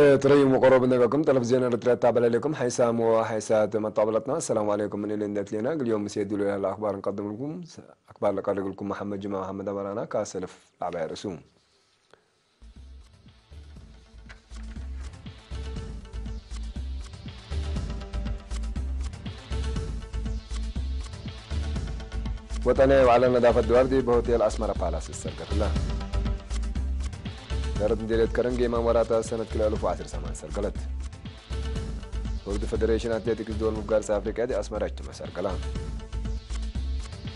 تري مقرب نبكم تلفزيون الريتريت تابع لكم حيسام وحيسات مطابلتنا. السلام عليكم من اللي ندت لنا اليوم مسيد له الاخبار نقدم لكم اخبار لقد لكم محمد جماعه محمد امرانا كاسلف لعبه رسوم. وطني وعلى نظافه الدواردي بهوتيل اسمر بالاس السرقه الله دارت مديريه كرنجي ما وراتا سنه كل 1010 سمان سرقلت وفد فدريشن اتلتيكس دول مقارس افريقيا دي اسمرت مسار كلام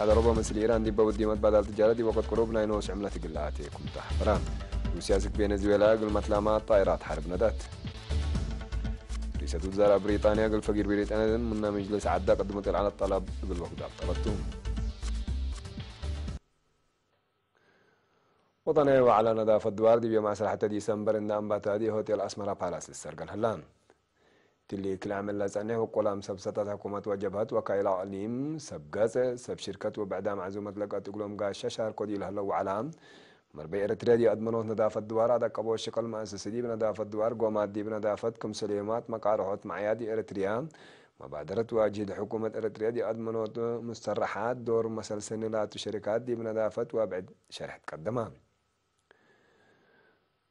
هذا ربما مثل ايران دي بودي مت بدل التجاره دي وقت قلوبنا ينوش عملت قلاتكم تحرام وسياسه فنزويلا قل متلامات طائرات حرب ندات رئيسة وزراء بريطانيا قل فقير بريطانيا من مجلس عدا قدمت على الطلب قل وقت طلبتهم وطني وعلى نظافة الدوار دي بيوم 10 ديسمبر إن أنبات هذه هوتيل أسمرة بالاس للسرقان هلان تلي كل عمل لازعنه وقلام سبسطة حكومة وجبهات وكايل عليم سبقاس سب شركات وبعدها معزومة لقات تقولهم قاشة شهر كودي لهلا وعلام مربي إرتريا دي أدمنوه نظافة الدوار هذا قبو الشكل مؤسسي دي بنظافة الدوار قومات دي بنظافة كم سليمات مقارحات معيادي إرتريا مبادرة واجهة حكومة إرتريا دي أدمنوه مسترحات دور مسلسلات وشركات دي بنظافة وابعد شرح تقدمها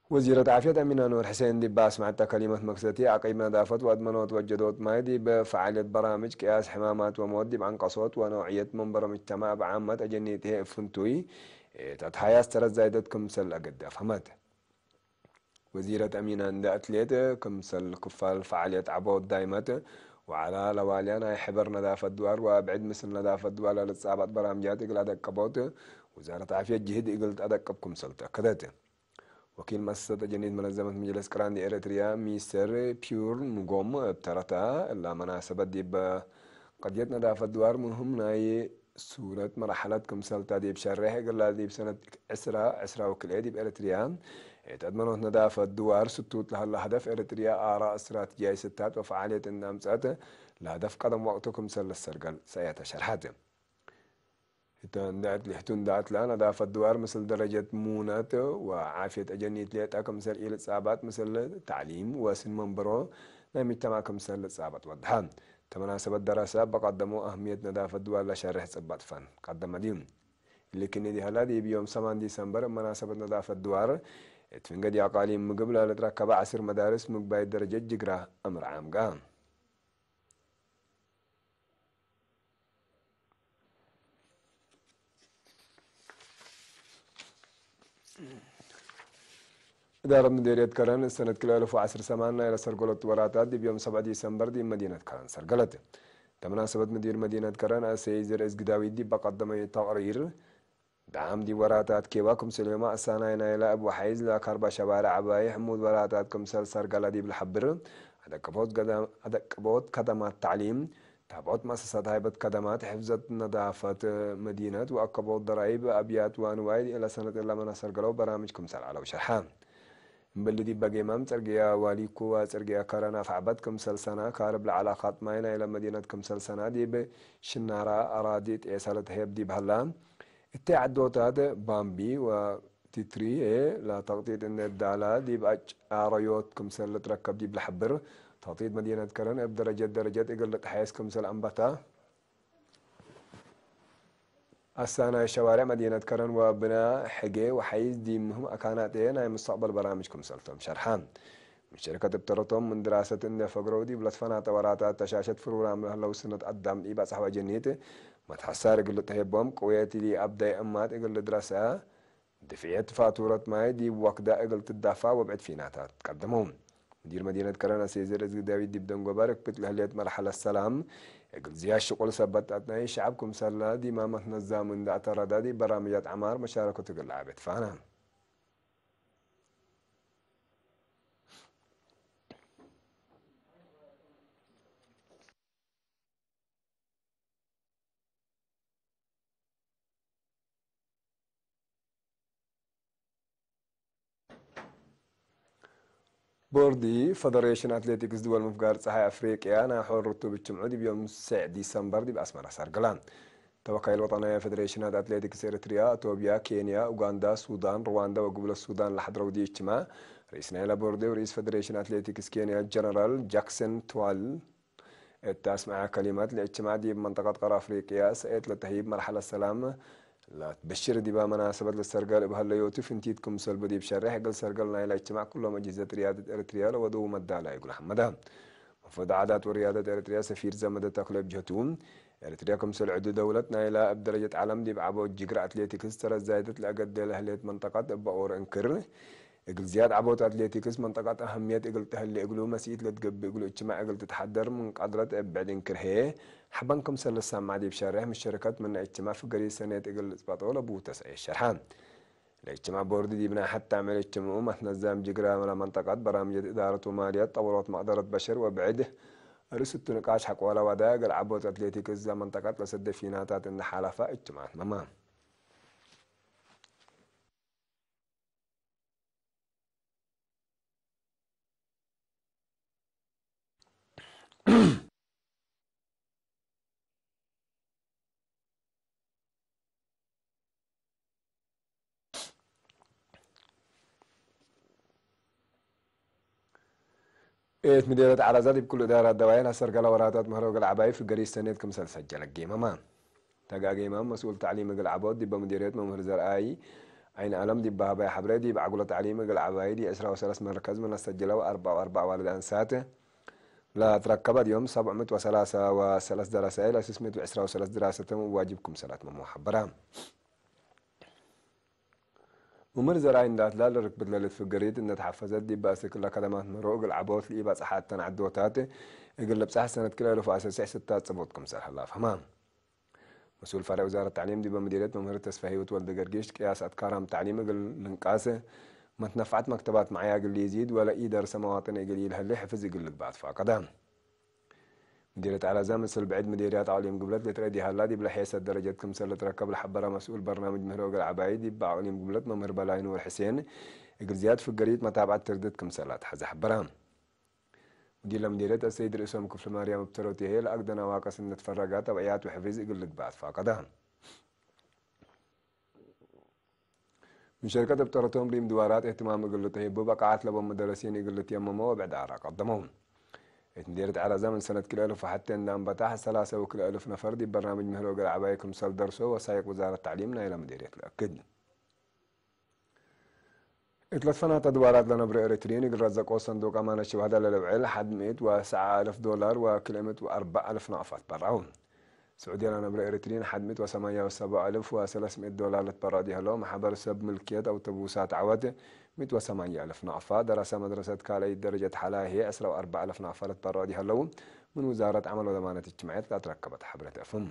وزيرة عافية أمينة نور حسين دباس مع كلمة مقصدتي عقيب نظافة وأدمنوت وجدوت مايدي بفعالية برامج قياس حمامات ومودي بعنقصوت ونوعية منبر مجتمع بعامة أجنيته فنتوي تتحياس ترى زايدت كمسل أقد أفهمت وزيرة أمينة عند أتليت كمسل كفال فعالية عبود دايمت وعلى لواليانا حبر نظافة دوار وأبعد مثل نظافة دوار للصعبات برامجات إقل أدك كبوت وزارة عافية جهد إقل أدك كمسل تأكدت وكيل مؤسسة جنيد منظمة مجلس كران دي إريتريا ميستر بيور نقوم بترتا إلا مناسبة دي بقضية نظافة دوار مهم ناي سورة مرحلة كمسالتا دي بشرح قال دي بسنة عسرة وكل دي بإريتريا تضمنوا نظافة دوار ستوت لها الهدف إريتريا آراء استراتيجية ستات وفعالية النامسات لهدف قدم وقتكم سل السرقل سيتشرحات دعت لحتون دعت لا نظافة الدوار مثل درجة مونات وعافية أجنيت ليتا كمثل إلى إصابات مثل تعليم وسن منبرو نعم يجتمع كمثل إصابات وضحان تمناسبة الدراسة بقدموا أهمية نظافة الدوار لشرح صبات فن قدم ديون اللي كني دي هلا دي بيوم 8 ديسمبر مناسبة نظافة الدوار تفنقدي أقاليم مقبلة لتركب 10 مدارس مقباية درجة جقرة أمر عام قام إدارة مديرية كرن سنة كل 1010 سمانا إلى سرقلت وراتات دي بيوم 7 ديسمبر دي مدينة كرن سرقلت تمناسبة مدير مدينة كرن سيزر إزقداوي دي بقدم تقرير دعم دي وراتات كيواكم سليما السنة إلى أبو حيز لا كربا شوارع عباي حمود وراتاتكم سل سرقلة دي بالحبر هذا كبوت خدمات تعليم تابعت مؤسسات هيبة خدمات حفظت نظافة مدينة وأكبوت ضرائب أبيات وأنواع إلى سنة إلا من سرقلوا برامجكم سل على وشرحان بلدي باقي مام ترقيا واليكو ترقيا كارنا فعبدكم سلسنة كارب العلاقات ماينا إلى مدينتكم سلسنة دي بشنارة أراديت إيسالة هيب دي بهلان التعدوت هذا بامبي و تتري لا تغطية إن الدالة دي بأج آريوتكم سل تركب دي بالحبر تغطية مدينة كرنا بدرجات إقل تحيسكم سل أنبتا السنة شوارع مدينة كرن وبناء حقي وحيز دي مهم أكاناتين هاي مستقبل برامجكم سلطم شرحان من شركة بترطم من دراسة إن فقرودي بلطفنا توراتات تشاشة فروغرام لو سنة قدام إيبا صحوة جنيته ما تحسار يقول تهيبهم قويتي لي أبدا أمات يقول دراسة دفعية فاتورة ماي دي وقدا يقول تدافع وبعد فيناتات تقدمهم مدير مدينة كرنا سيزر رزق داويد دي بدن وبارك بتلهلية مرحلة السلام يقول زياد شغل سبت أتناي شعبكم سلا دي ما متنزا من اعتراض دي برامجات عمار مشاركة تقول لعبت فانا بوردي فدريشن اتلتيكس دول مفقار صحي افريقيا انا حور رتب الجمعودي بيوم 9 ديسمبر دي باسمر سرقلان توكيل الوطنية فدريشنات اتلتيكس اريتريا اثيوبيا كينيا اوغندا السودان رواندا وقبل السودان لحد رودي اجتماع رئيس نايلا بوردي ورئيس فدريشن أتليتيكس كينيا جنرال جاكسون توال التاسمع كلمات لاجتماع دي بمنطقة قارة أفريقيا سأيت لتهيب مرحلة السلام لا تبشر دي بمناسبة للسرقال بهلا يوتف انتيتكم سلب دي بشرح قل سرقال نايلا اجتماع كلهم أجهزة ريادة إريتريا ودو مدالا يقول حمدا مفروض عادات وريادة إريتريا سفير زمد تقلب جهتون إريتريا كمسل عدو دولتنا إلى بدرجة عالم دي بعبو جقر أتليتيكس ترى زايدت لأقد لأهلية منطقة بأور انكر إقل زياد عبوت أتليتيكس منطقة أهمية إقل تهلي إقلو مسيت لتقب إقلو اجتماع إقل تتحضر من قدرة بعدين كرهيه حبنكم سلسة مع دي بشارح من الشركات من اجتماع في قرية سنة إقل إسباطولة بوتس أي الشرحان الاجتماع بوردي دي بنا حتى عمل اجتماع مثنظام جقرا من منطقة برامج إدارة وماليات طورات مقدرة بشر وبعده رسلت نقاش حق ولا وداق العبوت أتليتيكس زي منطقة لسد فيناتات إن حالفة اجتماع ممام إيه مديرة عرزات بكل إدارة دوائر هسرقلا وراتات مهروق العباي في قرية سنة كم سجل الجيمة ما تقا جيمة مسؤول تعليم العبود دي بمديرية ممهر زرعي عين ألم دي بها حبري دي بعقولة تعليم العباي دي 10 مركز من السجلوا 4 والدان ساته لا تركبت يوم 703 دراسة إلى 610 دراسة واجبكم صلاة محبرة ممر زراعين دات لا ركبت للت في القريد إن تحفزت دي باسك كلها كلمات مروق العبوت لي بس حتى عدوتاتي يقول بصح سنة كلا لو فاسس 6 صبوتكم الله فهمان مسؤول فرع وزارة التعليم دي بمديرية ممهر التسفيهي وتولد قرقيش قياس أتكارم تعليم قل لنقاسه ما تنفعت مكتبات معايا قل يزيد ولا إيدر سمواطن يقل يلهلي حفظ يقل لك بعد فقدام مديرية على زامن بعد مديريات عليم قبلت لتردي هالادي بلحيس الدرجة كمسر لتركب الحبرة مسؤول برنامج مهروق العبايدي بعليم قبلت ممر بلاين والحسين يقل زياد في القريت متابعة تردد كمسرات حز حبرام مديرية السيد رئيسهم كفل مريم بتروتي هي الأقدر نواقص إن تفرقات وعيات وحفيز يقل لك بعد فقدام من شركة بترتهم ريم دوارات اهتمام يقل تهيبو بقعات لبهم مدرسين يقل تيمموا وبعد عراق قدمهم مديرية على زمن سنة كل ألف وحتى إن بتاح 3,000 نفر دي برنامج مهروق العباية كمسال درسو وسايق وزارة التعليم إلى مديرية الأكد ثلاث فنات أدوارات لنبر إريتريني قل رزقوا صندوق أمانة الشهداء للوعيل حد 107,000 دولار وكلمة و4,000 نقفات براهم سعودية لنبر إريترين حد 187,300 دولار لتبراديها لهم محبر سب ملكية أو تبوسات عوده 108,000 نقفة درس مدرسة كالي درجة حلاها هي 4,000 نقفة لتبراديها لهم من وزارة عمل وضمانة اجتماعية لا تركبت حبرة أفم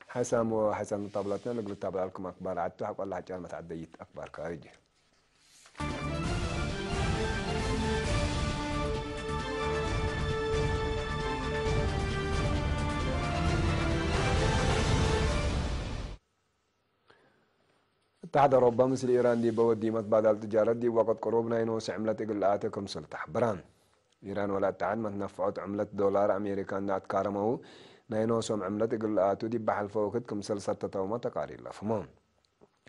حسام طابلتنا نقول تابع لكم أخبار عدتها حق الله حجال ما تعديت أخبار خارجي اتحاد أوروبا مثل إيران دي بودي متبادل التجارة دي وقت قروبنا ينوس عملة إقلاتكم سلطح بران إيران ولا اتحاد ما تنفعت عملة دولار أمريكان دات كارمو ناينوسهم عملة إقلاتو دي بحل فوقتكم سلسة تتوما تقارير لفمون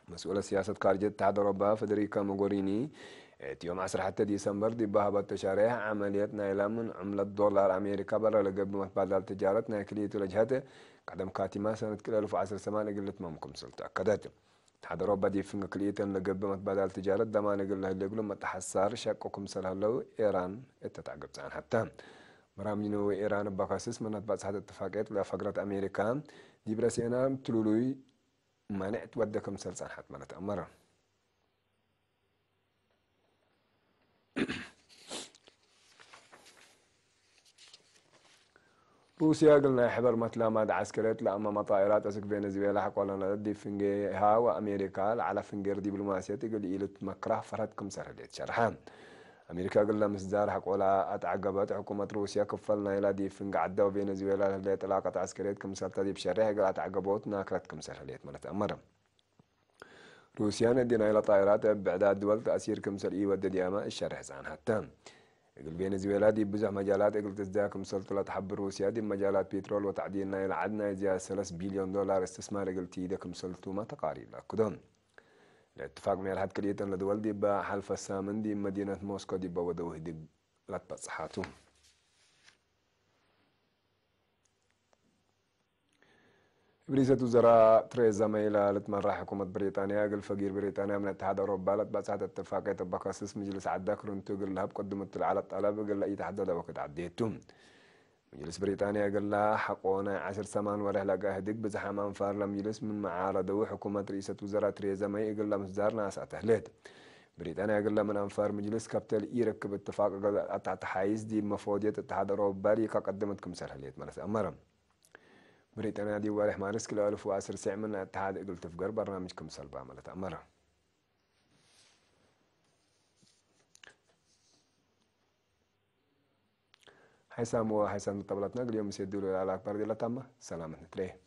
مسؤول سياسة خارجية اتحاد أوروبا فدريكا موغوريني يوم 10 حتى ديسمبر دي بها التشاريع عملية نايلة من عملة دولار أمريكا برا لقب متبادل التجارة ناكلية لجهته قدم كاتمة سنة كل 1010 سمان قلت ممكن سلطة أكدت اتحاد أوروبا دي فنق كليتن لقب متبادل التجارة دمان يقول له اللي يقولون متحسار شقكم سلهلو إيران اتتعقب عن حتى برامجنو إيران بقاسس من نتبعث هذه الاتفاقات لفقرة أمريكا دي برسينا تلولوي مانعت ودكم سلسان حتما نتأمره روسيا قلنا حبر مثل ما عسكريت لأمام طائرات أسك فنزويلا حقولا ندي فنجيها وأمريكا على فنجر دبلوماسية تقول إيلت مكره فرهدكم سرديت شرحان أمريكا قلنا مسدار حقولا أتعقبت حكومة روسيا كفلنا إلى دي فنج عدا وفنزويلا اللي طلاقة عسكريت كم سلطة دي بشرح قال أتعقبوت ناكرتكم سرديت ما نتأمره روسيا ندينا إلى طائرات بعداد دول تأثير كمسل إيوة دياما الشرح عن حتى إقل فنزويلا دي بزح مجالات إقل تزداك مسلطلة حب روسيا دي مجالات بترول وتعدين نايل عدنا زيادة 3 بليون دولار استثمار إقل تيدك مسلطو ما تقارير لكدون الاتفاق من الحد كليتا لدول دي بحلف السامن دي مدينة موسكو دي بودوه دي لا تصحاتهم رئيسة وزراء تريزا ماي لتمرح حكومة بريطانيا قال فقير بريطانيا من الاتحاد الأوروبي لتبعثت اتفاقية بقاسس مجلس عداك رنتو قال لها قدمت على الطلب قال لا يتحدد وقت عديتهم مجلس بريطانيا قال لها حقونا 10 سمان ورح لقاه ديك بزحام أنفار لمجلس من معارضة حكومة رئيسة وزراء تريزا ماي قال لها مصدر ناس أتهلت بريطانيا قال لها من أنفار مجلس كابتل يركب اتفاق قال أتعت حايز دي مفوضية الاتحاد الأوروبي قدمتكم سرحليت مرس أمرم بريطانيا دي وارح مارس كلا ألف وعسر ساعة من الاتحاد قلت تفقر برنامجكم سلبا عملت أمرها حيسام وحيسام طبلتنا اليوم يسدوا له على أكبر دي لا تامة سلامة نتريه